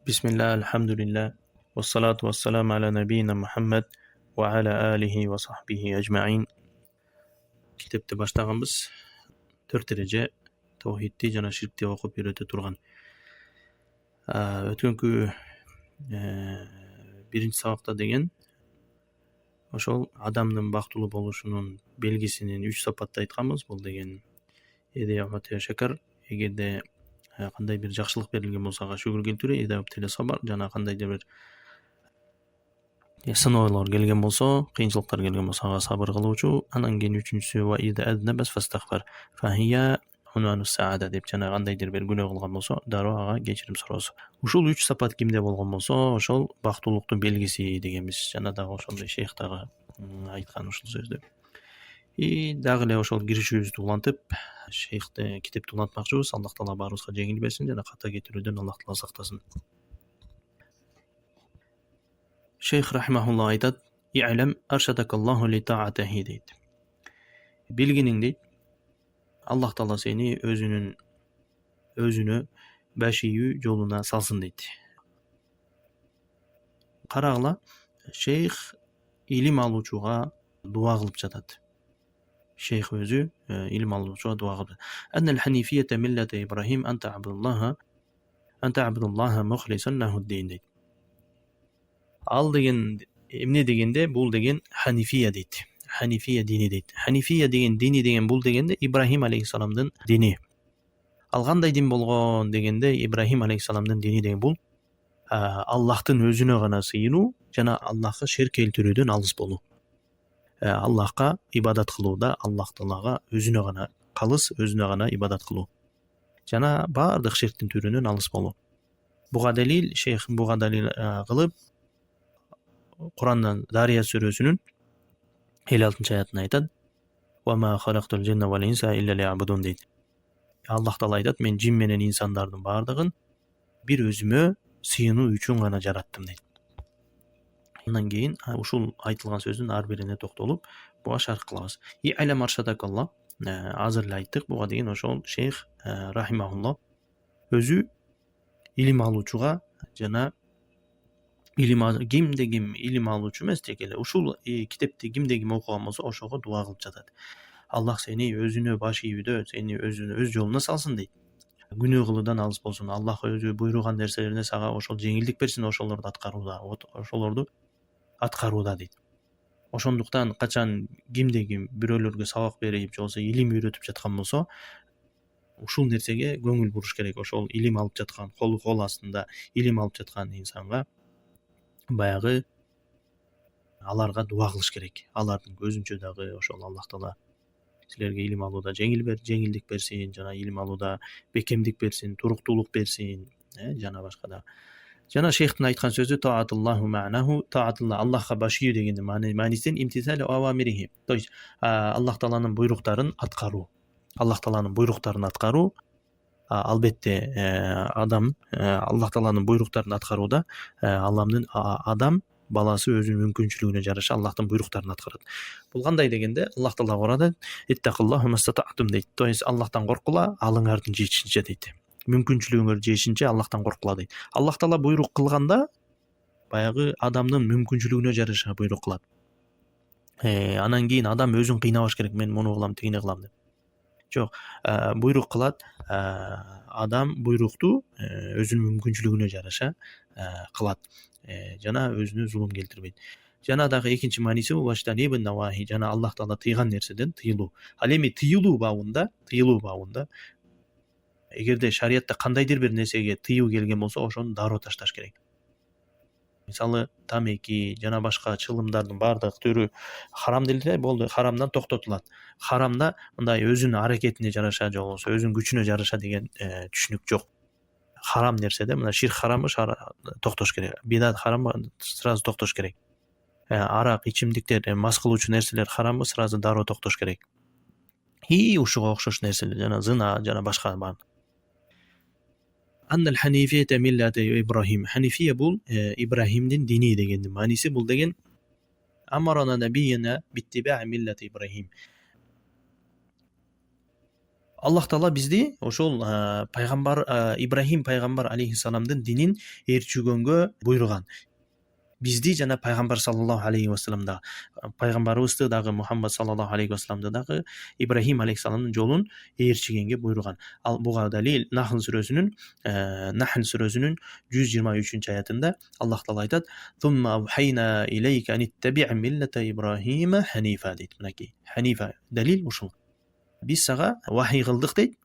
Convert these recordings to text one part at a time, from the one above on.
Bismillah, alhamdulillah, wassalatu wassalamu ala nabiyina Muhammad wa ala alihi wa sahbihi ajma'in. Kitapты баштаганбыз. 4 дереже тауhidти жана ширкти окуп үйрөтө турган. Өткөнкү биринчи сабакта деген ошол адамдын бактылуу болушунун белгисинин 3 сапатты айтканбыз. Бул деген идея өтө шакар. Эгерде кандай бир жакшылык берилген болсо ага шүгүр келтирүү, идап теле сабар жана кандайдыр бир сыноолор келген болсо, кыйынчылыктар келген болсо ага сабыр кылуучу. Анан кийин үчүнчүсү ва ида аднабас фастагфар фахия унанус саада деп жана кандайдыр бир күнөө кылган болсо, дароо ага кечирим суроосу. Ушул 3 сапат кимде болгон болсо, ошол бактылуулуктун белгиси дегенбиз. Жана дагы ошондой шейх дагы айткан ушул сөздү. Дагы эле ошол киришүүбүздү улантып, шейхте китепти улантмакчыбыз. Аллах таала баарыбызга жеңил берсин жана ката кетирүүдөн Аллах таала сактасын. Шейх рахимахулла айтат: "И'лам аршадакаллаху ли таатахи" дейт. Билгиниң дейт, Аллах таала сени өзүнө баш ийүү жолуна салсын дейт. Карагыла, шейх илим алуучуга дуа кылып жатат. Шейх өзү илим алуучуга дуа кылып. Аннал ханифиyyata millata Ибрахим анта абдуллаха мухлисан лахуддин дейт. Ал деген эмне дегенде, бул деген ханифия дейт. Ханифия дини дейт. Ханифия деген дини деген бул дегенде Ибрахим алейхиссаламдын дини. Ал кандай дин болгон дегенде, Ибрахим алейхиссаламдын дини деген бул Аллахтын өзүнө гана сыйынуу жана Аллахка шерк келтирүүдөн алыс болуу. Аллахка ибадат кылууда Аллах таалага өзүнө гана калыс, өзүнө гана ибадат кылуу. Жана бардык шерктин түрүнөн алыс болуу. Буга далил, шейх буга далил кылып Курандан Дария сүрөсүнүн 56-аятында айтат: "Ва ма халактул джинна вал инса илля ли'абудун" дейт. Аллах таала айтат: "Мен жин менен инсандардын бардыгын бир өзүмө сыйынуу үчүн гана жараттым" дейт. Андан кийин ушул айтылган сөздүн ар бирине токтолуп, буга шарх кылабыз. И'лам аршадакаллах, азыр эле айттык, буга деген ошол шейх рахимахулла өзү илим алуучуга жана кимде ким илим алуучу эмес, тек эле ушул китепти кимде ким окуган болсо ошого дуа кылып жатат. Аллах сени өзүнө баш ийүүдө, сени өз жолуна салсын дейт. Күнөө кылуудан алыс болсун. Аллах өзү буйруган нерселерине сага ошол жеңилдик берсин, ошолорду аткарууда дейт. Ошондуктан качан кимде ким бирөөлөргө сабак берип, же болбосо илим үйрөтүп жаткан болсо, ушул нерсеге көңүл буруш керек. Ошол илим алып жаткан, кол астында илим алып жаткан инсанга баягы аларга дуа кылыш керек. Алардын көзүнчө дагы ошол Аллах таала силерге илим алууда жеңилдик берсин, жана илим алууда бекемдик берсин, туруктуулук берсин, жана башка да. Жана шейхтин айткан сөзү таатуллаху ма'наху, таатулла Аллахка баш ийүү дегендин маанисин имтисалу авамирихи. То есть Аллах тааланын буйруктарын аткаруу. Аллах тааланын буйруктарын аткаруу. Албетте адам Аллах тааланын буйруктарын аткарууда адам баласы өзүнүн мүмкүнчүлүгүнө жараша Аллахтын буйруктарын аткарат. Бул кандай дегенде, Аллах таала урады: "Иттакуллаху мастатa'тум" дейт. То есть Аллахтан коркула, алыңардын жетишинче дейт. Мүмкүнчүлүгүңөр жетишинче Аллахтан коркула дейт. Аллах таала буйрук кылганда баягы адамдын мүмкүнчүлүгүнө жараша буйрук кылат. Анан кийин адам өзүн кыйнабаш керек, мен муну кылам, тигини кылам деп. Жок, буйрук кылат. Адам буйрукту өзүнүн мүмкүнчүлүгүнө жараша кылат. Жана өзүнө зулум келтирбейт. Жана дагы экинчи мааниси бул баштанибин навахи, жана Аллах таала тыйган нерседен тыйылуу. Ал эми тыйылуу бабында эгерде шариятта кандайдыр бир нерсеге тыюу келген болсо, ошону дароо ташташ керек. Мисалы, тамеки жана башка чылымдардын бардык түрү харам деле болду, харамдан токтотулат. Харамда мындай өзүнүн аракетине жараша, же болбосо өзүнүн күчүнө жараша деген түшүнүк жок. Харам нерседе мына ширк харамы токтош керек. Бидат харамы сразу токтош керек. Арак, ичимдиктер, мас кылуучу нерселер харамы сразу дароо токтош керек. Ушуга окшош нерселер, жана зына, жана башка бар. Аннал ханифиyyata millata Ибрахим. Ханифия бул Ибрахимдин дини дегендин мааниси. Бул деген амарана набийяна биттиба'i millati Ибрахим. Аллах таала бизди ошол пайгамбар Ибрахим пайгамбар алейхиссаламдын динин ээрчүгөнгө буйруган. Бизди жана пайгамбар саллаллаху алейхи вассаламда пайгамбарыбызды дагы Мухаммад саллаллаху алейхи вассаламды дагы Ибрахим алейхиссаламдын жолун ээрчигенге буйруган. Ал буга далил Нахл сүрөсүнүн 123-аятында Аллах таала айтат: "Сумма авхайна илейка anittabi' millata Ибрахима ханифа" дейт. Мынакей ханифа далил ушул. Биз сага вахий кылдык дейт.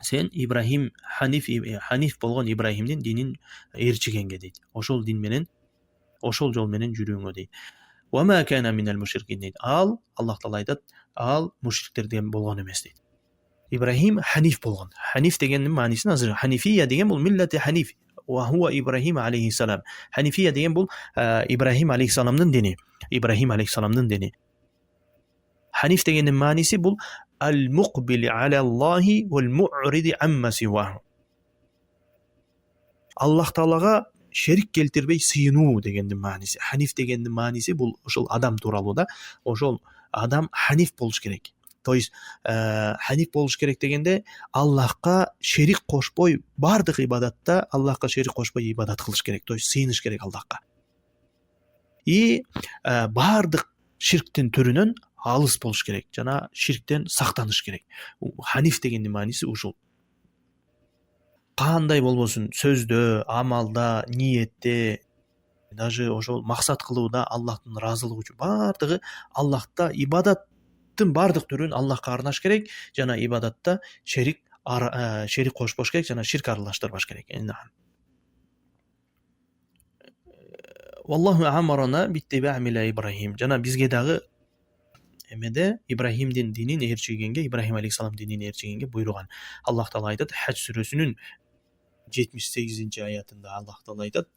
Сен Ибрахим ханиф болгон Ибрахимдин динин ээрчигенге дейт. Ошол дин менен ошол жол менен жүрүүңө дейт. Ва ма кана минал мушрикин дейт. Ал Аллах таала айтат, ал мушриктерден болгон эмес дейт. Ибрахим ханиф болгон. Ханиф дегендин маанисин азыр ханифия деген бул миллати ханиф. Ва хува Ибрахим алейхиссалам. Ханифия деген бул Ибрахим алейхиссаламдын дини. Ибрахим алейхиссаламдын дини. Ханиф дегендин мааниси бул al-muqbil ala Allahi wal-mu'rid amma siwahu. Аллах таалага шерик келтирбей сыйынуу дегендин мааниси. Ханиф дегендин мааниси бул ошол адам тууралуу да. Ошол адам ханиф болуш керек. То есть ханиф болуш керек дегенде Аллахка шерик кошпой бардык ибадатта Аллахка шерик кошпой ибадат кылыш керек. То есть сыйыныш керек Аллахка. И бардык ширктин түрүнөн алыс болуш керек. Жана ширктен сактаныш керек. Ханиф дегендин мааниси ушул. Кандай болбосун, сөздө, амалда, ниетте, даже ошол максат кылууда Аллахтын ыраазылыгы үчүн бардыгы Аллахта ибадаттын бардык түрүн Аллахка арнаш керек, жана ибадатта шерик кошпош керек, жана ширк аралаштырбаш керек. Валлаху амарана биттибаъ милла Ибрахим. Жана бизге дагы эмеде Ибрахимдин динин ээрчигенге, Ибрахим алейхиссалам динин ээрчигенге буйруган. Аллах таала айтат Хадж сүрөсүнүн 78-аятында Аллах таала айтат: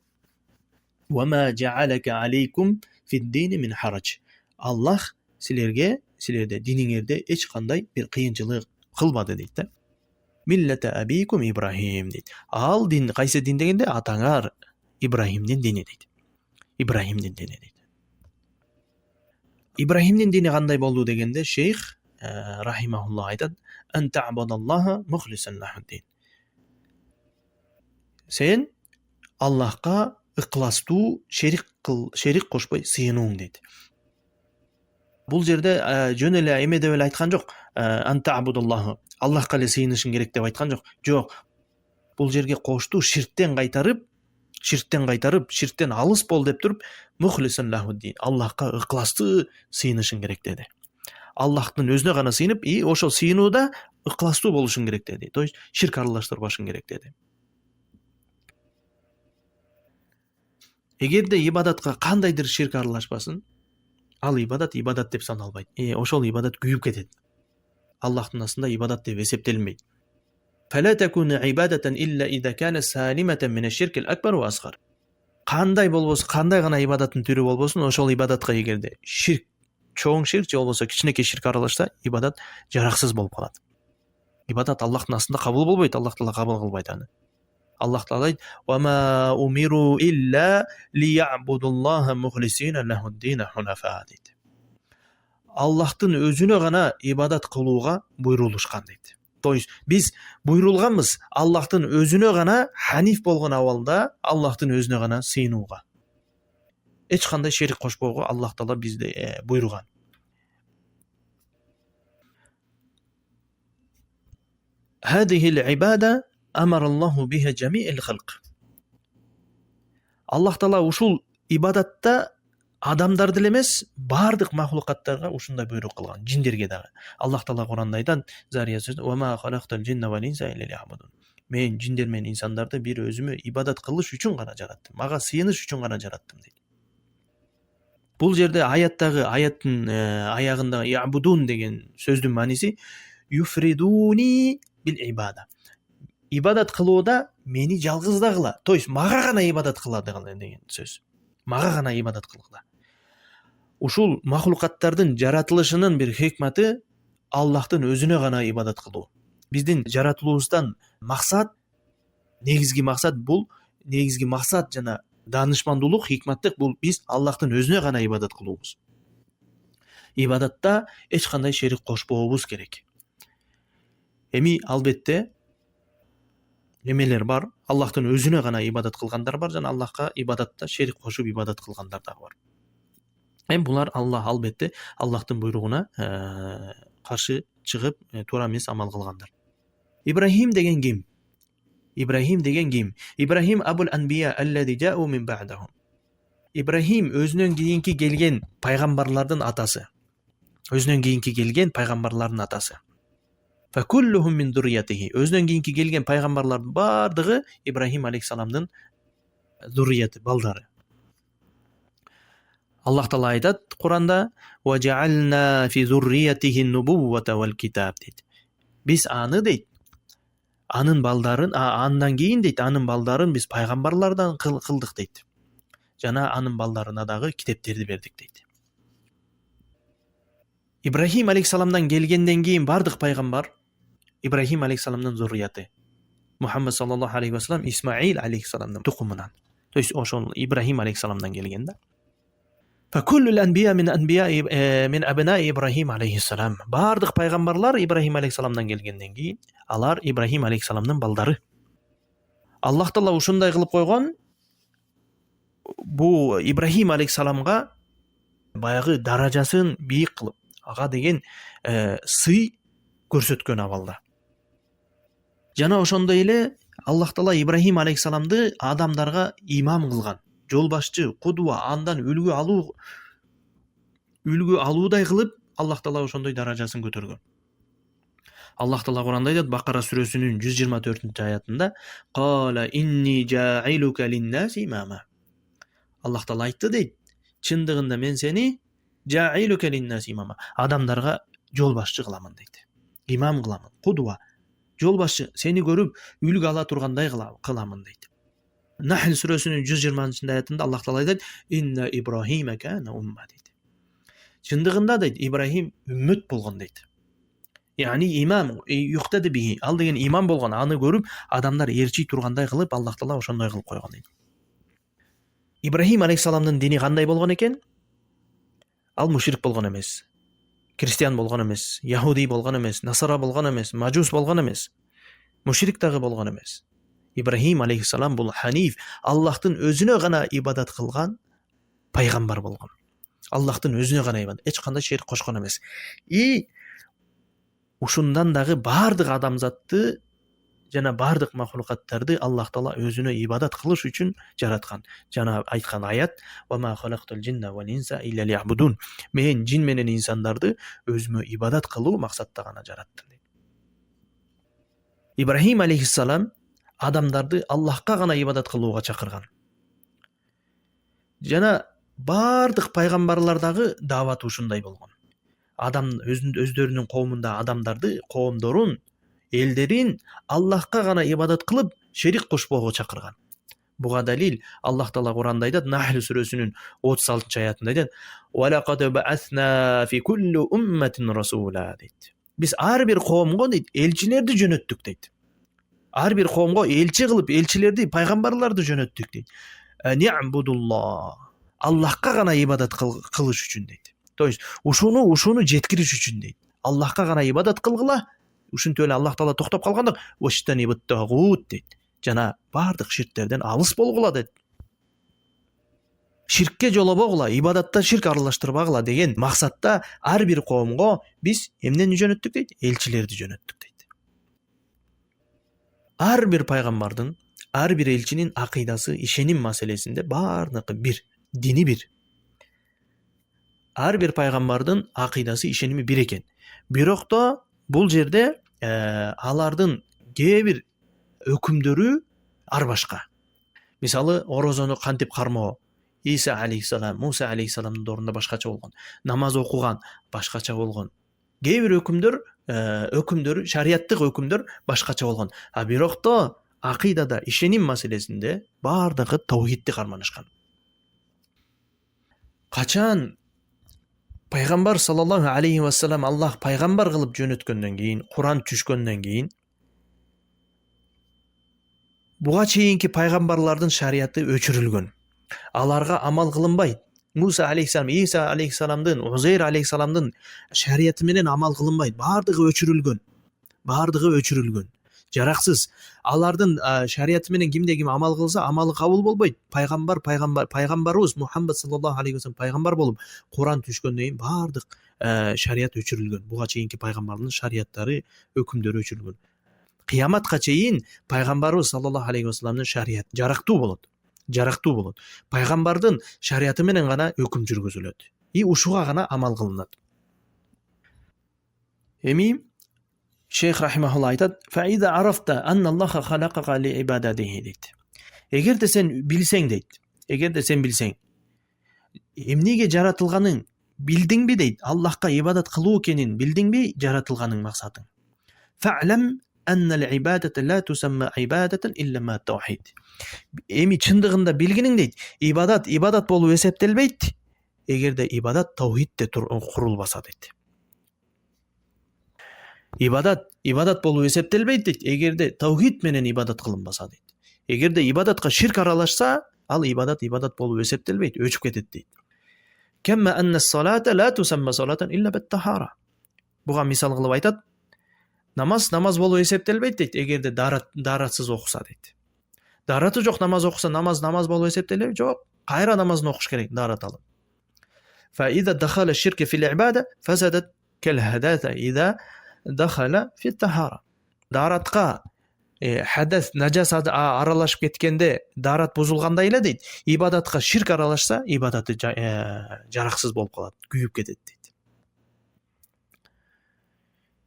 "Ва ма жа'алака алейкум фид-дини мин харадж." Аллах силерде диниңерде эч кандай бир кыйынчылык кылбады дейт да. Миллата абийкум Ибрахим дейт. Ал дин кайсы дин дегенде атаңар Ибрахимдин дини дейт. Ибрахимдин дини дейт. Ибрахимдин дини кандай болду дегенде шейх рахимахуллах айтат: "Ан та'будаллаха мухлисан лаху-д-дин." Сен Аллахка ыкластуу шерик кошпой сыйынууң дейт. Бул жерде жөн эле эме деп эле айткан жок. Ан та'будаллаха Аллахка эле сыйынышың керек деп айткан жок. Жок. Бул жерге коштуу ширктен кайтарып, ширктен алыс бол деп туруп, мухлисан лаху-д-дин. Аллахка ыкластуу сыйынышың керек деди. Аллахтын өзүнө гана сыйынып, и ошол сыйынууда ыкластуу болушуң керек деди. То есть ширк аралаштырбашың керек деди. Эгерде ибадатка кандайдыр ширк аралашпасын, ал ибадат деп саналбайт. Ошол ибадат күйүп кетет. Аллахтын астында ибадат деп эсептелинбейт. فلا تكون عبادة إلا إذا كانت سالمة من الشرك الأكبر وأصغر. Кандай болбосун, кандай гана ибадаттын түрү болбосун, ошол ибадатка эгерде чоң ширк же болбосо кичинекей ширк аралашса, ибадат жараксыз болуп калат. Ибадат Аллахтын астында кабыл болбойт, Аллах таала кабыл кылбайт аны. Аллах таала айтат: "Ва ма умиру илля лиябудуллаха мухлисина лаху-д-дин хунафа" дейт. Аллахтын өзүнө гана ибадат кылууга буйрулушкан дейт. То есть биз буйрулганбыз Аллахтын өзүнө гана ханиф болгон абалда Аллахтын өзүнө гана сыйынууга. Эч кандай шерик кошпоого Аллах таала бизде буйруган. هذه العبادة أمر الله بها جميع الخلق. Аллах таала ушул ибадатта адамдарды эле эмес, бардык махлукаттарга ушундай буйрук кылган, жиндерге дагы. Аллах таала Куранда айтат, Зария сүрөсүндө: "Ва ма халактал джинна вал инса илля лиябудун." Мен жиндер менен инсандарды бир өзүмө ибадат кылыш үчүн гана жараттым, мага сыйыныш үчүн гана жараттым дейт. Бул жерде аяттын аягында ябудун деген сөздүн мааниси юфридуни бил ибада. Ибадат кылууда мени жалгыздагыла, то есть мага гана ибадат кылады деген сөз. Мага гана ибадат кылгыла. Ушул махлукаттардын жаратылышынын бир хикматы Аллахтын өзүнө гана ибадат кылуу. Биздин жаратылуубуздан максат, негизги максат жана даанышмандуулук, хикматтык бул биз Аллахтын өзүнө гана ибадат кылуубуз. Ибадатта эч кандай шерик кошпообуз керек. Эми албетте немелер бар. Аллахтын өзүнө гана ибадат кылгандар бар жана Аллахка ибадатта шерик кошуп ибадат кылгандар да бар. Эми булар албетте Аллахтын буйругуна каршы чыгып туура эмес амал кылгандар. Ибрахим деген ким? Ибрахим деген ким? Ибрахим абул анбия аллази жау мин ба'дахум. Ибрахим өзүнөн кийинки келген пайгамбарлардын атасы. Өзүнөн кийинки келген пайгамбарлардын атасы. Факуллухум мин зурриятихи. Өзүнөн кийинки келген пайгамбарлардын бардыгы Ибрахим алейхиссаламдын зуррияты, балдары. Аллах Таала айтат Куранда: "Ва жаална фи зурриятихи нубуввата вал китаб" дейт. Биз аны дейт, анын балдарын, андан кийин дейт, анын балдарын биз пайгамбарлардан кылдык дейт. Жана анын балдарына дагы китептерди бердик дейт. Ибрахим алейхиссаламдан келгенден кийин бардык пайгамбар Ибрахим алейхиссаламдын зуррияты. Мухаммад саллаллаху алейхи ва саллям Исмаил алейхиссаламдын тукумунан. То есть ошол Ибрахим алейхиссаламдан келген да. Факуллул анбия мин абнаи Ибрахим алейхиссалам. Бардык пайгамбарлар Ибрахим алейхиссаламдан келгенден кийин алар Ибрахим алейхиссаламдын балдары. Аллах Таала ушундай кылып койгон. Бу Ибрахим алейхиссаламга баягы даражасын бийик кылып, ага деген сый көрсөткөн абалда. Жана ошондой эле Аллах Таала Ибрахим алейхиссаламды адамдарга имам кылган, жол башчы, кудва, андан үлгү алуудай кылып Аллах Таала ошондой даражасын көтөргөн. Аллах Таала Куранда айтат Бакара сүрөсүнүн 124-аятында: "Кала инни жаилука линнаси имама". Аллах Таала айтты дейт, чындыгында мен сени жаилука линнаси имама, адамдарга жол башчы кыламын дейт. Имам кыламын, кудва, жол башчы, сени көрүп үлгү ала тургандай кыламын дейт. Нахл сүрөсүнүн 120-аятында Аллах Таала айтат: "Инна Ибрахима кана умма" дейт. Чындыгында дейт, Ибрахим үммөт болгон дейт. Яни имам юктады би, ал деген имам болгон, аны көрүп адамдар ээрчий тургандай кылып Аллах Таала ошондой кылып койгон дейт. Ибрахим алейхиссаламдын дини кандай болгон экен? Ал мушрик болгон эмес, христиан болгон эмес, яхуди болгон эмес, насара болгон эмес, мажус болгон эмес, мушрик дагы болгон эмес. Ибрахим алейхиссалам бул ханиф, Аллахтын өзүнө гана ибадат кылган пайгамбар болгон. Аллахтын өзүнө гана ибадат, эч кандай шерик кошкон эмес. Ушундан дагы бардык адамзатты жана бардык махлукаттарды Аллах Таала өзүнө ибадат кылыш үчүн жараткан. Жана айткан аят: "Ва ма халактул джинна вал инса илля ли'будун". Мен жин менен инсандарды өзүмө ибадат кылуу максатта гана жараттым дейт. Ибрахим алейхиссалам адамдарды Аллахка гана ибадат кылууга чакырган. Жана бардык пайгамбарлардагы даават ушундай болгон. Адам өздөрүнүн коомунда адамдарды, коомдорун, элдерин Аллахка гана ибадат кылып, шерик кошпоого чакырган. Буга далил Аллах Таала Куранда айтат, Нахл сүрөсүнүн 36-аятында айтат: "Ва лaqad ba'athna fi kulli ummatin rasula" дейт. Биз ар бир коомго дейт, элчилерди жөнөттүк дейт. Ар бир коомго элчи кылып, элчилерди, пайгамбарларды жөнөттүк дейт. Ни'будуллах. Аллахка гана ибадат кылыш үчүн дейт. То есть ушуну жеткириш үчүн дейт. Аллахка гана ибадат кылгыла. Ушинтип эле Аллах Таала токтоп калганда ваштанибут дейт. Жана бардык ширктерден алыс болгула дейт. Ширкке жолобогула, ибадатта ширк аралаштырбагыла деген максатта ар бир коомго биз эмнени жөнөттүк дейт? Элчилерди жөнөттүк дейт. Ар бир пайгамбардын, ар бир элчинин акыйдасы, ишеним маселесинде бардыгы бир, дини бир. Ар бир пайгамбардын акыйдасы, ишеними бир экен. Бирок да бул жерде алардын кээ бир өкүмдөрү ар башка. Мисалы, орозону кантип кармоо, Иса алейхиссалам, Муса алейхиссаламдын ордунда башкача болгон. Намаз окуган башкача болгон. Кээ бир өкүмдөрү, шарияттык өкүмдөр башкача болгон. Бирок да акыйдада, ишеним маселесинде бардыгы таухидти карманышкан. Качан пайгамбар саллаллаху алейхи ва саллям Аллах пайгамбар кылып жөнөткөндөн кийин, Куран түшкөндөн кийин, буга чейинки пайгамбарлардын шарияты өчүрүлгөн. Аларга амал кылынбайт. Муса алейхиссалам, Иса алейхиссаламдын, Узейр алейхиссаламдын шарияты менен амал кылынбайт. Бардыгы өчүрүлгөн. баардыгы өчүрүлгөн, жараксыз. Алардын шариаты менен кимде ким амал кылса, амалы кабыл болбойт. Пайгамбарыбыз Мухаммад саллаллаху алейхи вассалам пайгамбар болуп Куран түшкөндөн кийин баардык шарият өчүрүлгөн. Буга чейинки пайгамбардын шарияттары, өкүмдөрү өчүрүлгөн. Кыяматка чейин пайгамбарыбыз саллаллаху алейхи вассаламдын шарияты жарактуу болот. Пайгамбардын шарияты менен гана өкүм жүргүзүлөт. Ушуга гана амал кылынат. Эми Шейх рахимахулла айтат: "Фаида арафта анна Аллаха халакака ли ибадатихи" дейт. Эгерде сен билсең дейт. Эгерде сен билсең, эмнеге жаратылганын билдиңби дейт. Аллахка ибадат кылуу экенин билдиңби жаратылганын максатын. Фa'lam anna al-ibadata la tusamma ibadatan illa ma tawhid. Эми чындыгында билгениң дейт. Ибадат болуп эсептелбейт, эгерде ибадат таухидте курулбаса дейт. Ибадат болуп эсептелбейт дейт, эгерде таухид менен ибадат кылынбаса дейт. Эгерде ибадатка ширк аралашса, ал ибадат болуп эсептелбейт, өчүп кетет дейт. Камма анна as-салата la tusamma салатан illa bit-tahara. Буга мисал кылып айтат: намаз болуп эсептелбейт дейт, эгерде даратсыз окуса дейт. Дараты жок намаз окуса, намаз болуп эсептелеби? Жок. Кайра намазын окуш керек, дарат алып. Fa idha dakhala ash-shirk fi al-ibada fasadat kal-hadatha idha dakhala fi at-tahara. Даратка хадас, нажасат аралашып кеткенде дарат бузулгандай эле дейт. Ибадатка ширк аралашса, ибадаты жараксыз болуп калат, күйүп кетет дейт.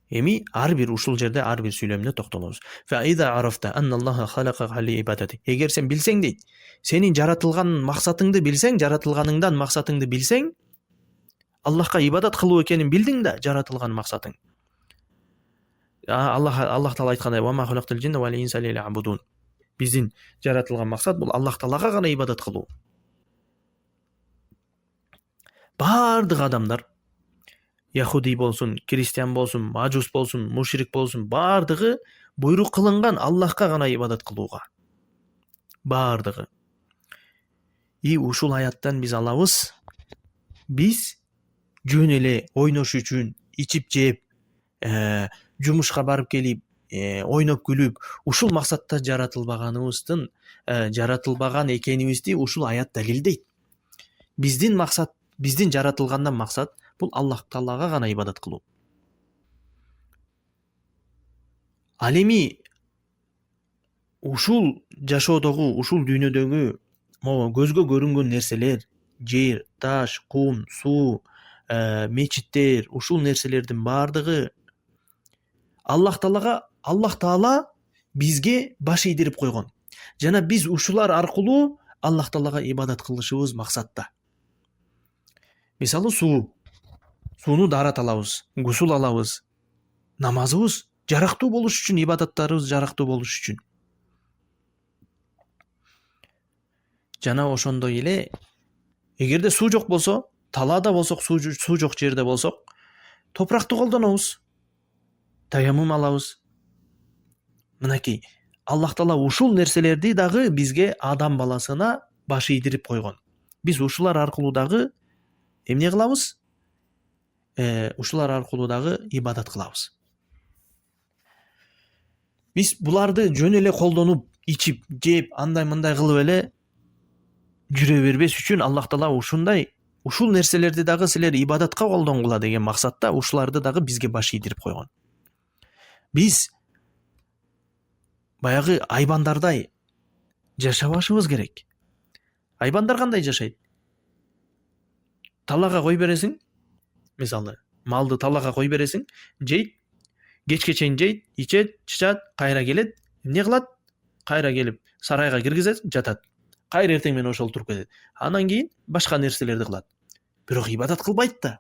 Эми ар бир ушул жерде ар бир сүйлөмдө токтолобуз. Фаида арафта анна Аллаха халакака ли ибадати. Эгер сен билсең дейт, сенин жаратылган максатыңды билсең, жаратылганыңдан максатыңды билсең, Аллахка ибадат кылуу экенин билдиң да, жаратылган максатың. Аллах Таала айткандай: "Ва ма халактал джинна вал инса илля ли'абудун." Биздин жаратылган максат бул Аллах Таалага гана ибадат кылуу. Бардык адамдар, яхуди болсун, христиан болсун, мажус болсун, мушрик болсун, бардыгы буйрук кылынган Аллахка гана ибадат кылууга. Бардыгы. Ушул аяттан биз алабыз, биз жөн эле ойнош үчүн, ичип жеп, жумушка барып келип, ойноп күлүп, ушул максатта жаратылбаган экенибизди ушул аят далилдейт. Биздин максат, биздин жаратылгандан максат бул Аллах Таалага гана ибадат кылуу. Ал эми ушул жашоодогу, ушул дүйнөдөгү көзгө көрүнгөн нерселер, жер, таш, кум, суу, мечиттер, ушул нерселердин бардыгы Аллах Таала бизге баш ийдирип койгон. Жана биз ушулар аркылуу Аллах Таалага ибадат кылышыбыз максатта. Мисалы сууну дарат алабыз, гусул алабыз. Намазыбыз жарактуу болуш үчүн, ибадаттарыбыз жарактуу болуш үчүн. Жана ошондой эле, эгерде суу жок болсо, талаада болсок, суу жок жерде болсок, топуракты колдонобуз. Таяммум алабыз. Мынакей, Аллах Таала ушул нерселерди дагы бизге, адам баласына баш ийдирип койгон. Биз ушулар аркылуу дагы эмне кылабыз? Ушулар аркылуу дагы ибадат кылабыз. Биз буларды жөн эле колдонуп, ичип, жеп, андай-мындай кылып эле жүрө бербес үчүн Аллах Таала ушул нерселерди дагы силер ибадатка колдонгула деген максатта ушуларды дагы бизге баш ийдирип койгон. Биз баягы айбандардай жашабашыбыз керек. Айбандар кандай жашайт? Талага кой бересиң, мисалы, малды талага кой бересиң, жейт, кечке чейин жейт, ичет, чычат, кайра келет, эмне кылат? Кайра келип сарайга киргизет, жатат. Кайра эртең менен ошол туруп кетет. Анан кийин башка нерселерди кылат. Бирок ибадат кылбайт да.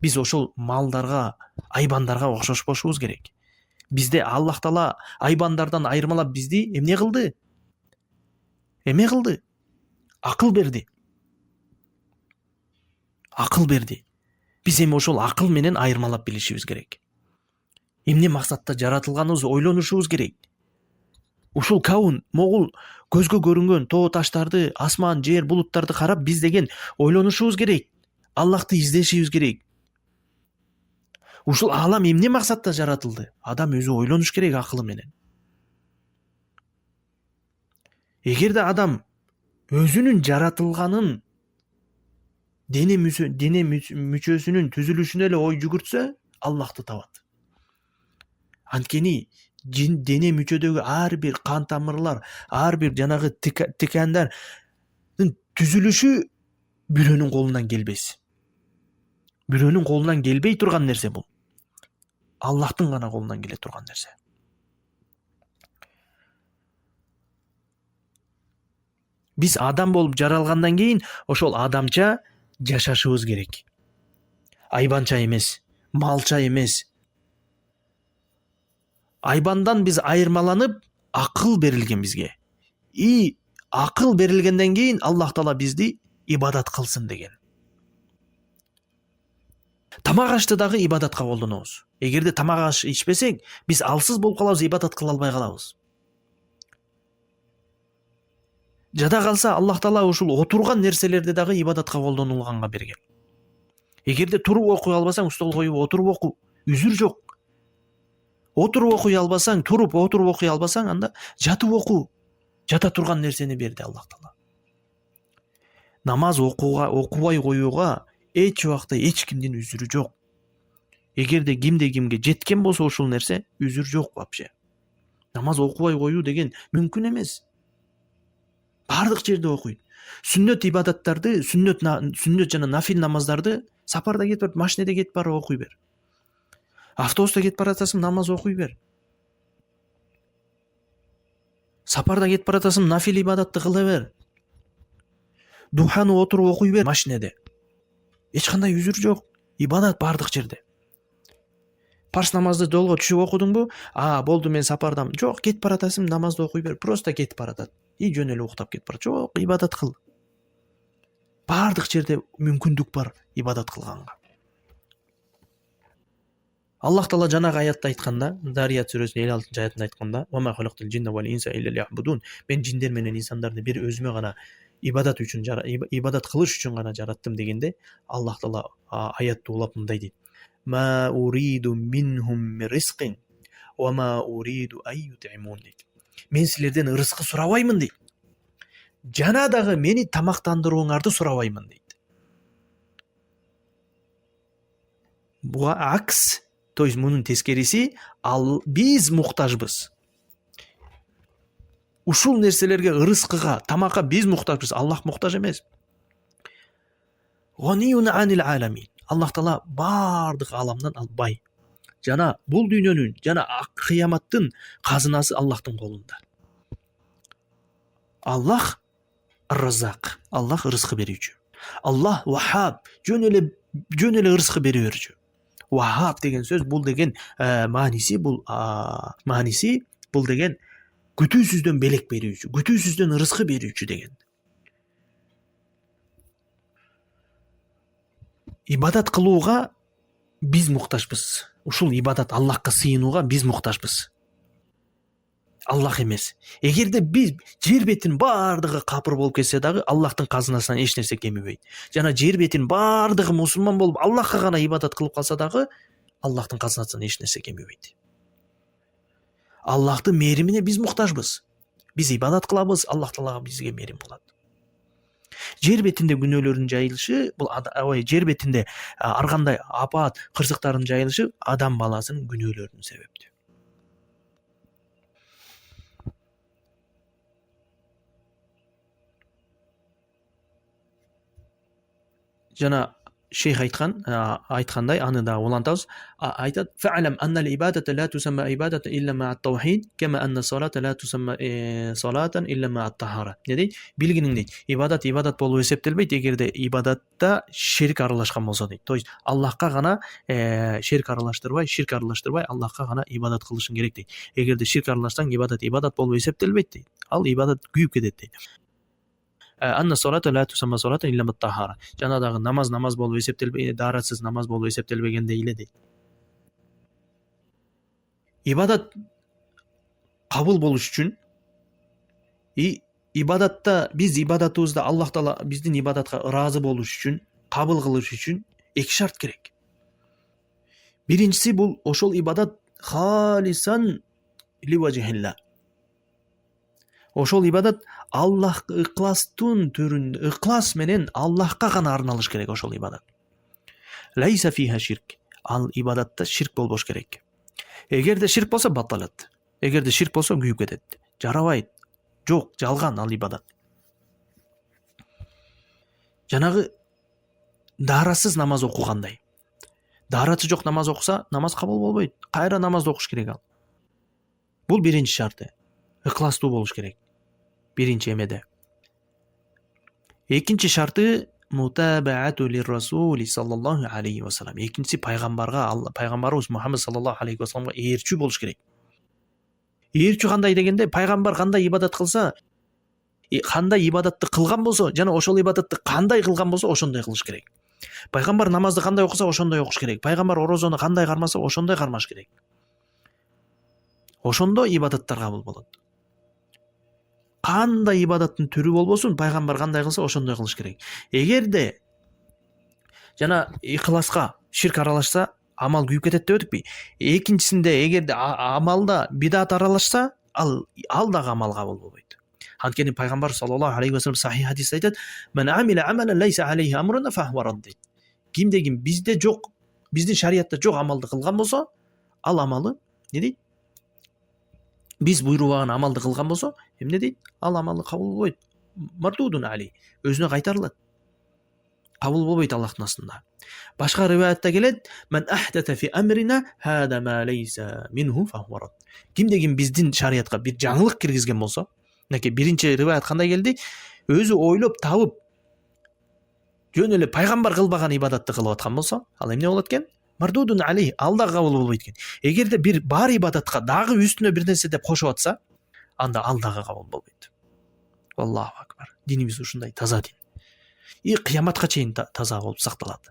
Биз ошол малдарга, айбандарга окшошпошубуз керек. Бизде Аллах Таала айбандардан айырмалап бизди эмне кылды? Акыл берди. Биз эми ошол акыл менен айырмалап билишибиз керек. Эмне максатта жаратылганыбызды ойлонушубуз керек. Ушул каун, могул көзгө көрүнгөн тоо таштарды, асман, жер, булуттарды карап биз деген ойлонушубуз керек. Аллахты издешибиз керек. Ушул аалам эмне максатта жаратылды? Адам өзү ойлонуш керек акылы менен. Эгерде адам өзүнүн жаратылганын дене мүчөсүнүн түзүлүшүнө эле ой жүгүртсө, Аллахты табат. Анткени дене мүчөдөгү ар бир кан тамырлар, ар бир жанагы тикандардын түзүлүшү бирөөнүн колунан келбес. Бирөөнүн колунан келбей турган нерсе бул. Аллахтын гана колунан келе турган нерсе. Биз адам болуп жаралгандан кийин ошол адамча жашашыбыз керек. Айбанча эмес, малча эмес. Айбандан биз айырмаланып, акыл берилген бизге. Акыл берилгенден кийин Аллах Таала бизди ибадат кылсын деген. Тамак ашты дагы ибадатка колдонобуз. Эгерде тамак аш ичпесек, биз алсыз болуп калабыз, ибадат кыла албай калабыз. Жада калса Аллах Таала ушул отурган нерселерди дагы ибадатка колдонулганга берген. Эгерде туруп окуй албасаң, стол коюп отуруп оку, үзүр жок. Отуруп окуй албасаң, туруп отуруп окуй албасаң, анда жатып оку. Жата турган нерсени берди Аллах Таала. Намаз окубай коюуга эч убакта эч кимдин үзүрү жок. Эгерде кимге жеткен болсо ушул нерсе, үзүр жок вообще. Намаз окубай коюу деген мүмкүн эмес. Бардык жерде окуйт. Сүннөт ибадаттарды, сүннөт жана нафил намаздарды сапарда кетип барып, машинеде кетип барып окуй бер. Автобуста кетип баратасың, намаз окуй бер. Сапарда кетип баратасың, нафил ибадатты кыла бер. Духаны отуруп окуй бер машинеде. Эч кандай үзүр жок. Ибадат бардык жерде. Парс намазды жолго түшүп окудуңбу? Болду, мен сапардам. Жок, кетип баратасың, намазды окуй бер. Просто кетип баратат. Жөн эле уктап кетип барат. Жок, ибадат кыл. Бардык жерде мүмкүндүк бар ибадат кылганга. Аллах Таала жанагы аятта айтканда, Дарият сүрөсүнүн 56-аятында айтканда, "Ва ма халактул джинна вал инса илля лиябудун", мен жиндер менен инсандарды бир өзүмө гана ибадат кылыш үчүн гана жараттым дегенде, Аллах Таала аятты улап мындай дейт: "Ма уриду минхум мин ризқин ва ма уриду ан ют'имун", дейт. Мен силерден ырыскы сурабаймын дейт. Жана дагы мени тамактандырууңарды сурабаймын дейт. Буга акс, то есть мунун тескериси, биз муктажбыз. Ушул нерселерге, ырыскыга, тамакка биз муктажбыз, Аллах муктаж эмес. Гонiyun anil alamin. Аллах Таала бардык аламдан бай. Жана бул дүйнөнүн, жана кыяматтын казынасы Аллахтын колунда. Аллах Ар-Раззак, Аллах ырыскы берүүчү. Аллах Вахаб, жөн эле ырыскы бере берүүчү. Вахаб деген сөз, бул деген мааниси бул деген күтүүсүздөн белек берүүчү, күтүүсүздөн ырыскы берүүчү деген. Ибадат кылууга биз муктажбыз. Ушул ибадат Аллахка сыйынууга биз муктажбыз. Аллах эмес. Эгерде биз жер бетинин бардыгы капыр болуп кетсе дагы, Аллахтын казынасынан эч нерсе кемибейт. Жана жер бетинин бардыгы мусулман болуп Аллахка гана ибадат кылып калса дагы, Аллахтын казынасынан эч нерсе кемибейт. Аллахтын мээримине биз муктажбыз. Биз ибадат кылабыз, Аллах Таалага бизге мээрим кылат. Жер бетинде күнөөлөрдүн жайылышы, бул жер бетинде ар кандай апат, кырсыктардын жайылышы адам баласынын күнөөлөрүнүн себептүү. Жана шейх айткандай, аны да улантабыз. Айтат: "Фa'lam anna al-ibadata la tusamma ibadatan illa ma'a at-tawhid, kama anna as-salata la tusamma salatan illa ma'a at-tahara." Ne deyт? Билгиниң дейт, ибадат болуп эсептелбейт, эгерде ибадатта ширк аралашкан болсо дейт. То есть Аллахка гана ширк аралаштырбай, Аллахка гана ибадат кылышың керек дейт. Эгерде ширк аралашсаң, ибадат болуп эсептелбейт дейт. Ал ибадат күйүп кетет дейт. Анна салата ла тусамма салата илля мат-тахара. Жана дагы намаз болуп эсептелбей, даратсыз намаз болуп эсептелбегенде эле дейт. Ибадат кабыл болуш үчүн ибадатта биз ибадатыбызда Аллах Таала биздин ибадатка ыраазы болуш үчүн, кабыл кылыш үчүн эки шарт керек. Биринчиси бул ошол ибадат халисан ливажихилла. Ошол ибадат Аллахка ыкластын түрүндө, ыклас менен Аллахка гана арналыш керек ошол ибадат. Лайса фиха ширк. Ал ибадатта ширк болбош керек. Эгерде ширк болсо батталат. Эгерде ширк болсо күйүп кетет. Жарабайт. Жок, жалган ал ибадат. Жанагы дарасыз намаз окугандай. Дарасы жок намаз окуса, намаз кабыл болбойт. Кайра намазды окуш керек ал. Бул биринчи шарты. Ыкластуу болуш керек. Биринчи эмеде. Экинчи шарты мутабаату лир-расули саллаллаху алейхи ва саллям. Экинчиси пайгамбарыбыз Мухаммад саллаллаху алейхи ва салламга ээрчүү болуш керек. Ээрчүү кандай дегенде, пайгамбар кандай ибадат кылса, кандай ибадатты кылган болсо, жана ошол ибадатты кандай кылган болсо, ошондой кылыш керек. Пайгамбар намазды кандай окуса, ошондой окуш керек. Пайгамбар орозону кандай кармаса, ошондой кармаш керек. Ошондо ибадаттар кабыл болот. Кандай ибадаттын түрү болбосун, пайгамбар кандай кылса, ошондой кылыш керек. Эгерде жана ихласка ширк аралашса, амал күйүп кетет деп өтүкпү? Экинчисинде эгерде амалда бидат аралашса, ал дагы амал кабыл болбойт. Анткени пайгамбар саллаллаху алейхи ва саллям сахих хадисте айтат: "Мен амила амалан лайса алейхи амруна фахва рад." Кимде ким бизде жок, биздин шариятта жок амалды кылган болсо, ал амалы не дейт? Биз буйрубаган амалды кылган болсо, эмне дейт? Ал амалы кабыл болбойт. Мардудун али, өзүнө кайтарылат. Кабыл болбойт Аллахтын астында. Башка риваятта келет: "Мен ахдата фи амрина хада ма лейса минху фахва рад." Кимде ким биздин шариятка бир жаңылык киргизген болсо, мынакей биринчи риваят кандай келди? Өзү ойлоп табып жөн эле пайгамбар кылбаган ибадатты кылып аткан болсо, ал эмне болот экен? Мардудун али, ал дагы кабыл болбойт экен. Эгерде бир бар ибадатка дагы үстүнө бир нерсе деп кошуп атса, анда ал дагы кабыл болбойт. Аллаху акбар. Динибиз ушундай таза дин. И кыяматка чейин таза болуп сакталат.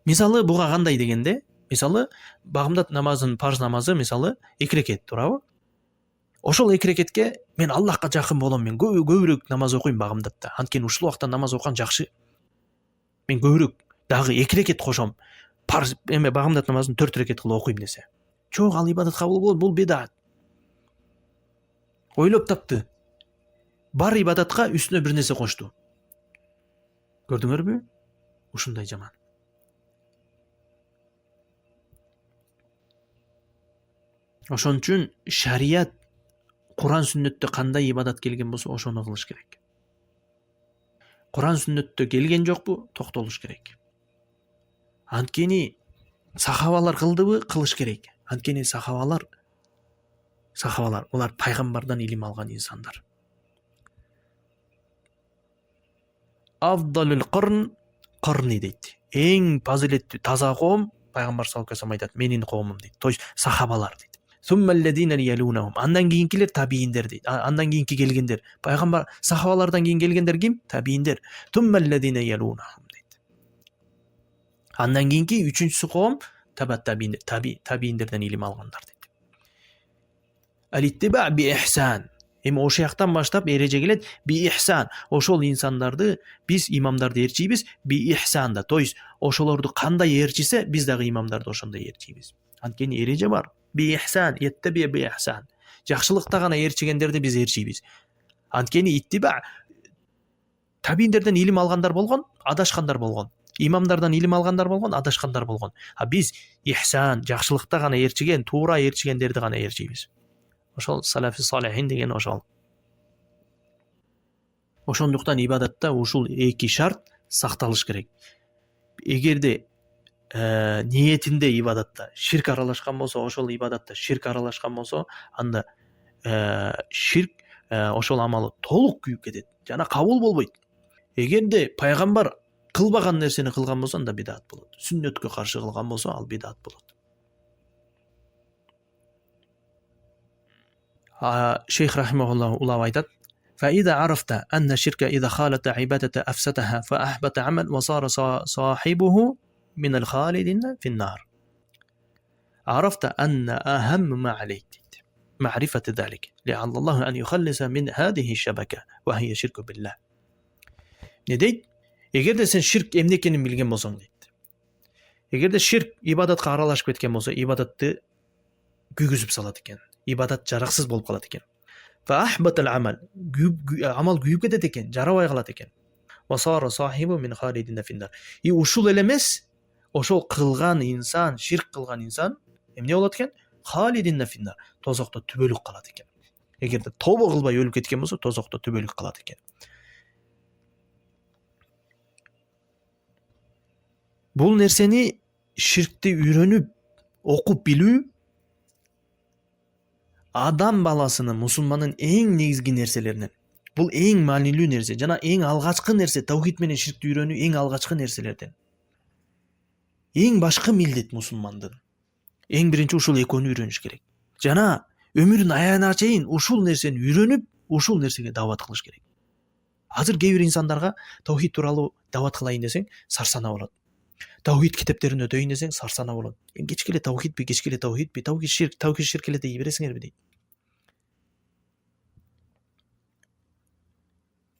Мисалы буга кандай дегенде, мисалы багымдат намазын, парз намазы мисалы 2 рекет, туурабы? Ошол 2 рекетке мен Аллахка жакын болом, мен көбүрөөк намаз окуйм багымдатта. Анткени ушул убакта намаз окуган жакшы. Мен көбүрөөк дагы 2 рекет кошом. Парз багымдат намазын 4 рекет кылып окуйм десе. Жок, ал ибадат кабыл болот, бул бидат. Ойлоп тапты. Бар ибадатка үстүнө бир нерсе кошту. Көрдүңөрбү? Ушундай жаман. Ошон үчүн шарият Куран сүннөттө кандай ибадат келген болсо, ошону кылыш керек. Куран сүннөттө келген жокпу? Токтолуш керек. Анткени сахабалар кылдыбы? Кылыш керек. Анткени сахабалар улар пайгамбардан илим алган инсандар. Афдалул карни дейт. Эң фазилеттүү таза коом пайгамбар саллаллаху алейхи ва саллям айтат, менин коомум дейт. То есть сахабалар дейт. Андан кийинкилер табииндер дейт. Андан кийинки келгендер. Пайгамбар сахабалардан кийин келгендер ким? Табииндер. Дейт. Андан кийинки үчүнчүсү коом табииндерден илим алгандар дейт. Алиттиба би ихсан. Эми ошол жактан баштап эреже келет би ихсан. Ошол инсандарды биз имамдарды ээрчийбиз би ихсанда. То есть ошолорду кандай ээрчисе, биз дагы имамдарды ошондой ээрчийбиз. Анткени эреже бар. Би ихсан, яттаби би ихсан. Жакшылыкта гана ээрчигендерди биз ээрчийбиз. Анткени иттиба табииндерден илим алгандар болгон, адашкандар болгон. Имамдардан илим алгандар болгон, адашкандар болгон. А биз ихсан, жакшылыкта гана ээрчиген, туура ээрчигендерди гана ээрчийбиз. Ошол салафи салихин деген ошол. Ошондуктан ибадатта ушул 2 шарт сакталыш керек. Эгерде ниетинде ибадатта ширк аралашкан болсо, ошол ибадатта ширк аралашкан болсо, анда ширк ошол амалы толук күйүп кетет, жана кабыл болбойт. Эгерде пайгамбар кылбаган нерсени кылган болсо, анда бидат болот. Сүннөткө каршы кылган болсо, ал бидат болот. Шейх рахимахуллах улам айтат: فإذا عرفت أن الشرك إذا خالط عبادة أفسدها فأحبط عمل وصار صاحبه من الخالدين في النار. عرفت أن أهم ما عليك معرفة ذلك لعل الله أن يخلص من هذه الشبكة وهي شرك بالله. Ne deyt? Eğer de sen şirk emne ekенин bilgen bolsоң дейт. Эгерде ширк ибадатка аралашып кеткен болсо, ибадатты күйгүзүп салат экен. Ибадат жараксыз болуп калат экен. Fa ahbatal amal. Амал күйүп кетет экен, жарабай калат экен. Wasara sahibu min khalidin finnar. И ушул эле эмес, ошол кылган инсан, ширк кылган инсан эмне болот экен? Khalidin finnar. Тозокто түбөлүк калат экен. Эгерде тобо кылбай өлүп кеткен болсо, тозокто түбөлүк калат экен. Бул нерсени ширкти үйрөнүп, окуп билүү адам баласынын, мусулмандын эң негизги нерселеринен. Бул эң маанилүү нерсе, жана эң алгачкы нерсе, таухид менен ширкти үйрөнүү эң алгачкы нерселерден. Эң башкы милдет мусулмандын. Эң биринчи ушул экөөнү үйрөнүш керек. Жана өмүрүнүн аягына чейин ушул нерсени үйрөнүп, ушул нерсеге дават кылыш керек. Азыр кээ бир инсандарга таухид тууралуу дават кылайын десең, сарсана болот. Таухид китептерин өтөйүн десең, сарсана болот. Кечке эле таухидби, кечке эле таухидби, таухид ширк эле дей бересиңерби дейт.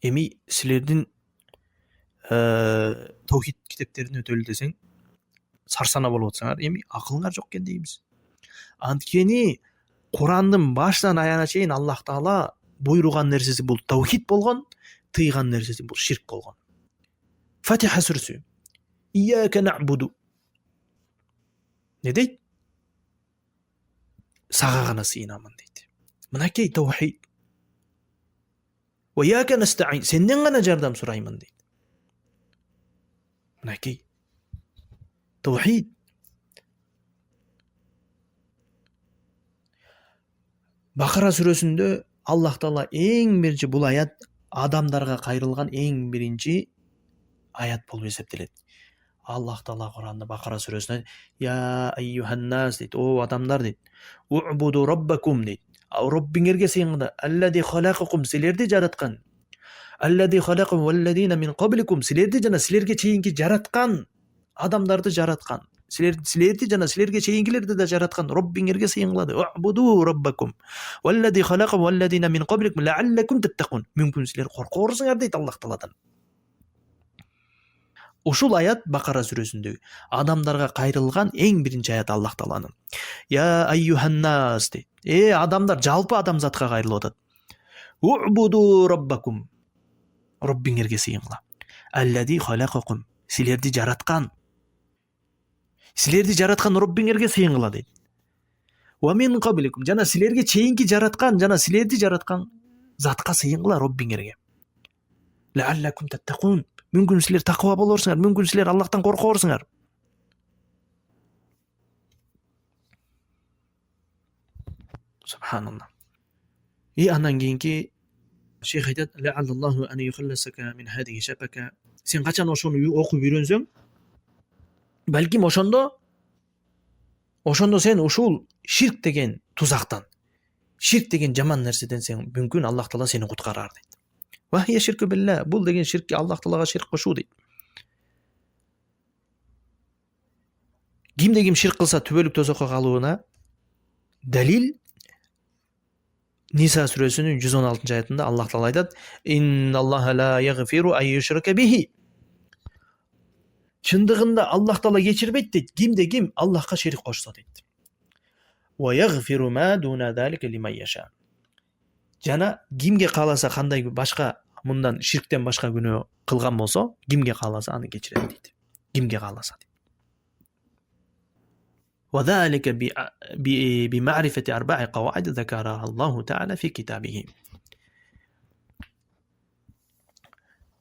Эми силердин таухид китептерин өтөлү десең, сарсана болуп атсаңар, эми акылыңар жок экен дейбиз. Анткени Курандын баштан аягына чейин Аллах Таала буйруган нерсеси бул таухид болгон, тыйган нерсеси бул ширк болгон. Фатиха сүрөсү. Ияка набуду. Не дейт? Сага гана сыйынамын дейт. Мынакей таухид. Ва ияка настаин. Сенден гана жардам сураймын дейт. Мынакей таухид. Бакара сүрөсүндө Аллах Таала эң биринчи бул аят адамдарга кайрылган эң биринчи аят болуп эсептелет. Аллах Таала Куранда Бакара сүрөсүндө я айюханнас дейт, о адамдар дейт. Убуду раббакум дейт. Роббиңерге сыйынгыла. Аллади халакакум, силерди жараткан. Аллади халакум валладина мин qablikum, силерди жана силерге чейинки жараткан, адамдарды жараткан. Силерди жана силерге чейинкилерди да жараткан Роббиңерге сыйынгылады. Убуду раббакум валлади халакум валладина мин qablikum лааллакум таттакун. Мүмкүн силер коркорсуңар дейт Аллах Тааладан. Ушул аят Бакара сүрөсүндөгү адамдарга кайрылган эң биринчи аят Аллах Тааланын. Я айюханнас дейт. Адамдар, жалпы адамзатка кайрылып атат. Убуду раббакум. Роббиңерге сыйынгыла. Аллади халакакум. Силерди жараткан. Силерди жараткан Роббиңерге сыйынгыла дейт. Ва мин qablikum. Жана силерге чейинки жараткан, жана силерди жараткан затка сыйынгыла Роббиңерге. Лааллакум таттакун. Мүмкүн силер таква болорсуңар, мүмкүн силер Аллахтан коркорсуңар. Субханаллах. И андан кийинки шейх айтат: "Лааллаху ан юхалласака мин хадиhi шабака." Сен качан ошону окуп үйрөнсөң, балким ошондо сен ушул ширк деген тузактан, ширк деген жаман нерседен сен мүмкүн Аллах Таала сени куткарар дейт. Ва хия ширку билла. Бул деген ширк Аллах Таалага ширк кошуу дейт. Кимде ким ширк кылса түбөлүк тозокко калууна далил Ниса сүрөсүнүн 116 аятында Аллах Таала айтат: "Инналлаха ла ягфиру ан юшрака бихи." Чындыгында Аллах Таала кечирбейт дейт, кимде ким Аллахка ширк кошсо дейт. Ва ягфиру ма дуна залика лиман яша. Жана кимге кааласа, кандай башка мындан ширктен башка күнөө кылган болсо, кимге кааласа аны кечирет дейт. Кимге кааласа дейт. وذلك بمعرفة أربع قواعد ذكرها الله تعالى في كتابه.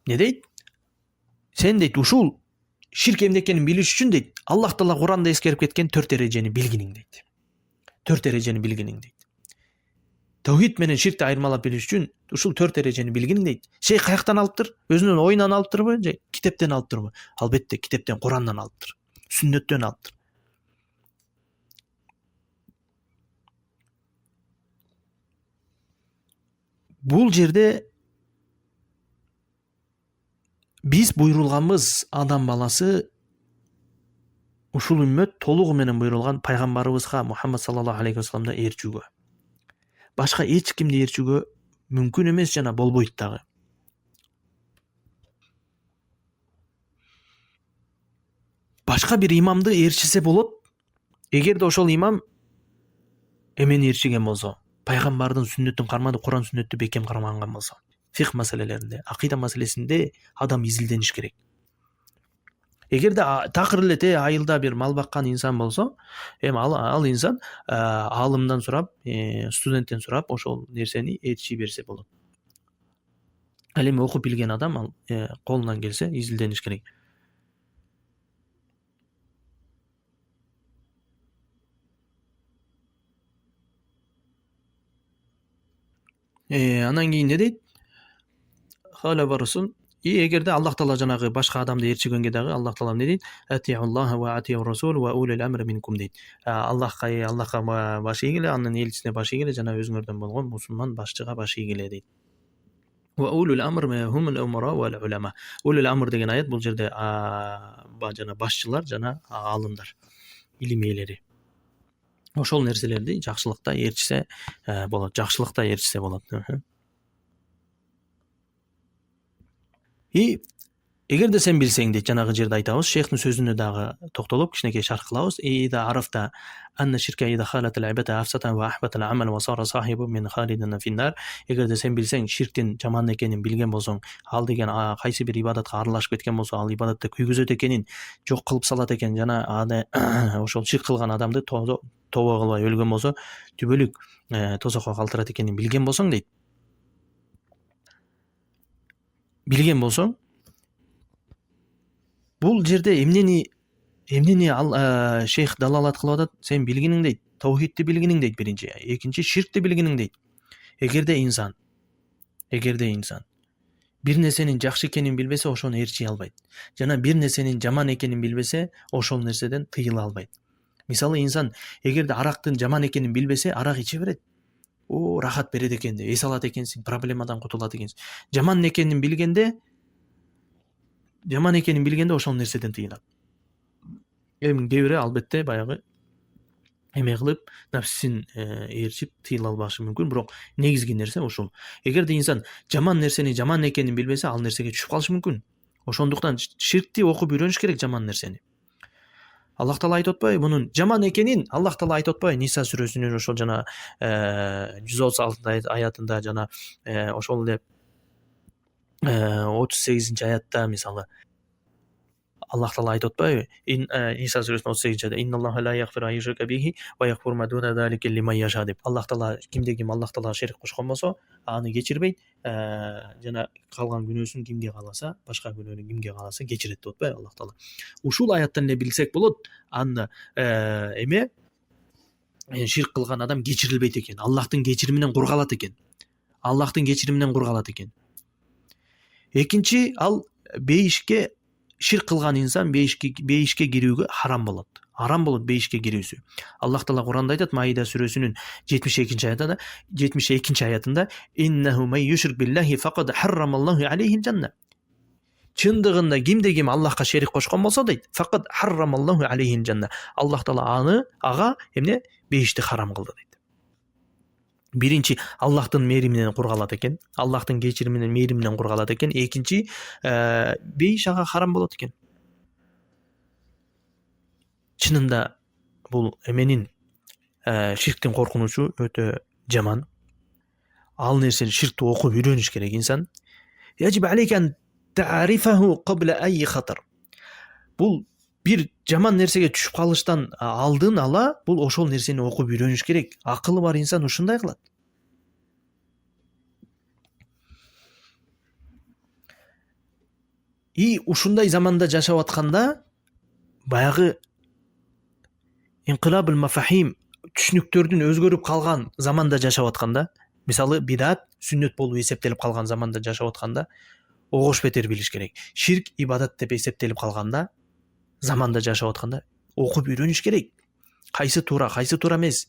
Ne deyt? Sen deyt ушул ширк эмне экенин билиш үчүн дейт, Аллах Таала Куранда эскерип кеткен 4 эрежени билгиниң дейт. 4 эрежени билгиниң дейт. Таухид менен ширкти айырмалап билиш үчүн ушул 4 эрежени билгиниң дейт. Шейх каяктан алыптыр? Өзүнүн оюнан алыптырбы же китептен алыптырбы? Албетте китептен, Курандан алыптыр. Сүннөттөн алыптыр. Бул жерде биз буйрулганбыз, адам баласы ушул үммөт толугу менен буйрулган пайгамбарыбызга Мухаммад саллаллаху алейхи вассаламда ээрчүүгө. Башка эч кимди ээрчүүгө мүмкүн эмес жана болбойт дагы. башка бир имамды ээрчисе болот. Эгерде ошол имам эмени ээрчиген болсо, пайгамбардын сүннөтүн кармады, Куран сүннөттү бекем кармаган болсо, фикх маселелеринде, акыйда маселесинде адам изилдениш керек. Эгерде такыр эле айылда бир мал баккан инсан болсо, эми ал инсан аалымдан сурап, студенттен сурап ошол нерсени ээрчи берсе болот. Ал эми окуп билген адам ал колунан келсе изилдениш керек. Анан кийин эмне дейт? Хала барысын. Эгерде Аллах Таала жанагы башка адамды ээрчигенге дагы Аллах Таала эмне дейт? Атиуллаха ва атиур расул ва улул амри минкум дейт. Аллахка баш ийгиле, анын элчисине баш ийгиле, жана өзүңөрдөн болгон мусулман башчыга баш ийгиле дейт. Ва улул амр хумул умара вал улама. Улул амр деген аят бул жерде жана башчылар жана аалымдар, илим ээлери. Ошол нерселерди жакшылыкта ээрчисе болот, жакшылыкта ээрчисе болот. Эгерде сен билсең дейт, жанагы жерде айтабыз, шейхтин сөзүнө дагы токтолуп кичинекей шарх кылабыз. Ида арафта анна ширка ида халат al-ibada afsatan wa ahbata al-amal wa sara sahibu min khalidin fin-nar. Эгерде сен билсең, ширктин жаман экенин билген болсоң, ал деген кайсы бир ибадатка аралашып кеткен болсо, ал ибадатты күйгүзөт экенин, жок кылып салат экен, жана ошол ширк кылган адамды тобо кылбай өлгөн болсо, түбөлүк тозокко калтырат экенин билген болсоң дейт. Билген болсоң, бул жерде эмнени ал шейх далалат кылып атат? Сен билгениң дейт, таухидти билгениң дейт биринчи, экинчи ширкти билгениң дейт. Эгерде инсан бир нерсенин жакшы экенин билбесе, ошону ээрчи албайт. Жана бир нерсенин жаман экенин билбесе, ошол нерседен тыйыла албайт. Мисалы, инсан эгерде арактын жаман экенин билбесе, арак иче берет. Рахат берет экен деп, эс алат экенсиң, проблемадан кутулат экенсиң. Жаман экенин билгенде ошол нерседен тыйылат. Эми кээ бири албетте баягы эме кылып, нафсин ээрчип тыйыла албашы мүмкүн, бирок негизги нерсе ушул. Эгерде инсан жаман нерсени жаман экенин билбесе, ал нерсеге түшүп калышы мүмкүн. Ошондуктан ширкти окуп үйрөнүш керек, жаман нерсени. Аллах Таала айтып атпайбы, мунун жаман экенин Аллах Таала айтып атпайбы? Ниса сүрөсүнүн ошол жана 136 аятында, жана ошол эле 38-аятта мисалы Аллах Таала айтып атпайбы? Ниса сүрөсүнүн 38-аятында инналлаха ла яғфиру ан юшрика бихи ва яғфиру ма дуна залика лиман яша деп. Аллах Таала кимде ким Аллах Таалага шерик кошкон болсо, аны кечирбейт, жана калган күнөөсүн кимге кааласа, башка күнөөнү кимге кааласа кечирет деп атпайбы Аллах Таала. Ушул аяттан эле билсек болот, анда ширк кылган адам кечирилбейт экен. Аллахтын кечириминен кургалат экен. Экинчи, ал бейишке ширк кылган инсан бейишке кирүүгө харам болот. Харам болот бейишке кирүүсү. Аллах Таала Куранда айтат, Маида сүрөсүнүн 72-аятында иннаху ман юшрик биллахи фақад харрамаллаху алейхи жанна. Чындыгында кимде ким Аллахка шерик кошкон болсо дейт, фақад харрамаллаху алейхи жанна. Аллах Таала ага эмне? Бейишти харам кылды дейт. Биринчи, Аллахтын мээриминен кургалат экен, Аллахтын кечириминен, мээриминен кургалат экен. Экинчи, бейиш ага харам болот экен. Чынында бул эменин ширктин коркунучу өтө жаман. Ал нерсени ширкти окуп үйрөнүш керек инсан. Яжиб алейка ан та'рифаху qabla ayyi khatar. Бул бир жаман нерсеге түшүп калыштан алдын ала бул ошол нерсени окуп үйрөнүш керек. Акылы бар инсан ушундай кылат. Ушундай заманда жашап атканда баягы инкылабул мафахим түшүнүктөрдүн өзгөрүп калган заманда жашап атканда, мисалы бидат сүннөт болуп эсептелип калган заманда жашап атканда, огош бетер билиш керек. Ширк ибадат деп эсептелип калганда, заманда жашап атканда окуп үйрөнүш керек. Кайсы туура, кайсы туура эмес.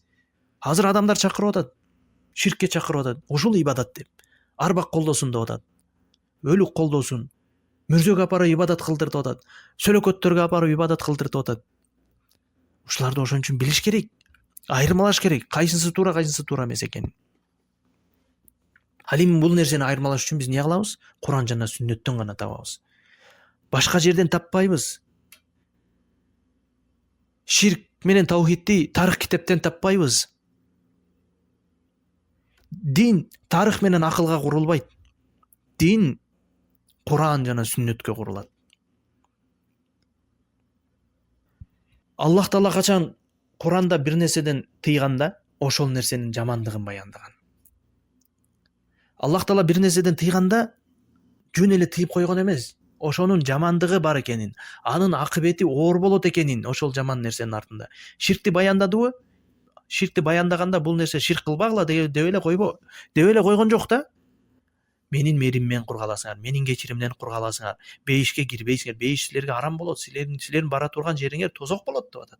Азыр адамдар чакырып атат, ширкке чакырып атат. Ушул ибадат деп. Арбак колдосун деп атат. Өлүк колдосун. Мөрзөгө апарып ибадат кылдыр деп атат. Сөлөкөттөргө апарып ибадат кылдыр деп атат. Ушуларды ошон үчүн билиш керек. Айырмалаш керек. Кайсысы туура, кайсысы туура эмес экенин. Ал эми бул нерсени айырмалаш үчүн биз эмне кылабыз? Куран жана сүннөттөн гана табабыз. Башка жерден таппайбыз. Ширк менен таухидти тарых китептен таппайбыз. Дин тарых менен акылга курулбайт. Дин Куран жана сүннөткө курулат. Аллах Таала качан Куранда бир нерседен тыйганда, ошол нерсенин жамандыгын баяндаган. Аллах Таала бир нерседен тыйганда жөн эле тыйып койгон эмес. Ошонун жамандыгы бар экенин, анын акыбети оор болот экенин ошол жаман нерсенин артында. Ширкти баяндадыбы? Ширкти баяндаганда бул нерсе ширк кылбагыла деп эле койбо. Деп эле койгон жок да. Менин мээриммен кургаласыңар, менин кечиримден кургаласыңар, бейишке кирбейсиңер, бейиш силерге арам болот, силердин бара турган жериңер тозок болот деп атат.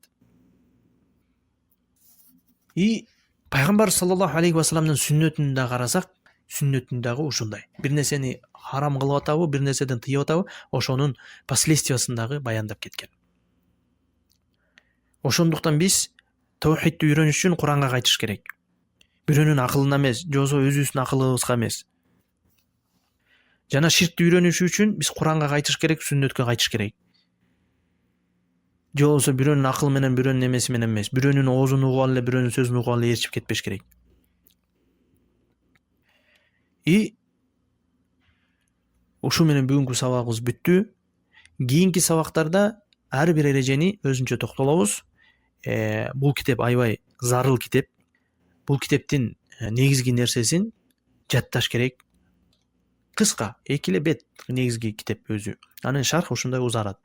И пайгамбар саллаллаху алейхи ва салламдын сүннөтүн да карасак, сүннөтүн дагы ушундай. Бир нерсени харам кылып атабы, бир нерседен тыйып атабы, ошонун последствиясын дагы баяндап кеткен. Ошондуктан биз таухидти үйрөнүш үчүн Куранга кайтыш керек. Бирөөнүн акылына эмес, же болбосо өзүбүздүн акылыбызга эмес. Жана ширкти үйрөнүш үчүн биз Куранга кайтыш керек, сүннөткө кайтыш керек. Же болбосо бирөөнүн акылы менен, бирөөнүн эмеси менен эмес, бирөөнүн оозун угуп алып эле, бирөөнүн сөзүн угуп алып эле ээрчип кетпеш керек. И ушу менен бүгүнкү сабагыбыз бүттү. Кийинки сабактарда ар бир эрежени өзүнчө токтолобуз. Бул китеп аябай зарыл китеп. Бул китептин негизги нерсесин жатташ керек. Кыска, 2 эле бет негизги китеп өзү. Анын шарх ушундай узарат.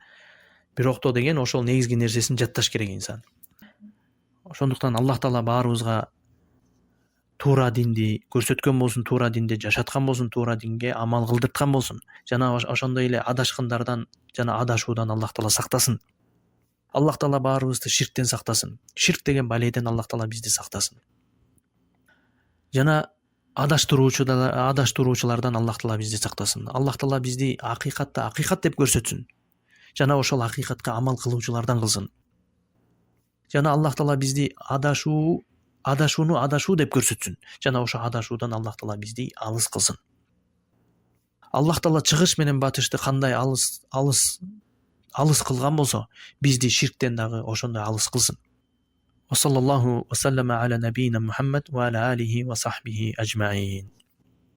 Бирокто деген ошол негизги нерсесин жатташ керек инсан. Ошондуктан Аллах Таала баарыбызга туура динди көрсөткөн болсун, туура динде жашаткан болсун, туура динге амал кылдырткан болсун. Жана ошондой эле адашкандардан жана адашуудан Аллах Таала сактасын. Аллах Таала баарыбызды ширктен сактасын. Ширк деген балейден Аллах Таала бизди сактасын. Жана адаштыруучулардан Аллах Таала бизди сактасын. Аллах Таала бизди акыйкатта акыйкат деп көрсөтсүн. Жана ошол акыйкатка амал кылуучулардан кылсын. Жана Аллах Таала бизди адашууну адашуу деп көрсөтсүн. Жана ошо адашуудан Аллах Таала бизди алыс кылсын. Аллах Таала чыгыш менен батышты кандай алыс кылган болсо, бизди ширктен дагы ошондой алыс кылсын. Ва саллаллаху ва саллама аля набийина Мухаммад ва аля алихи ва сахбихи ажмаин.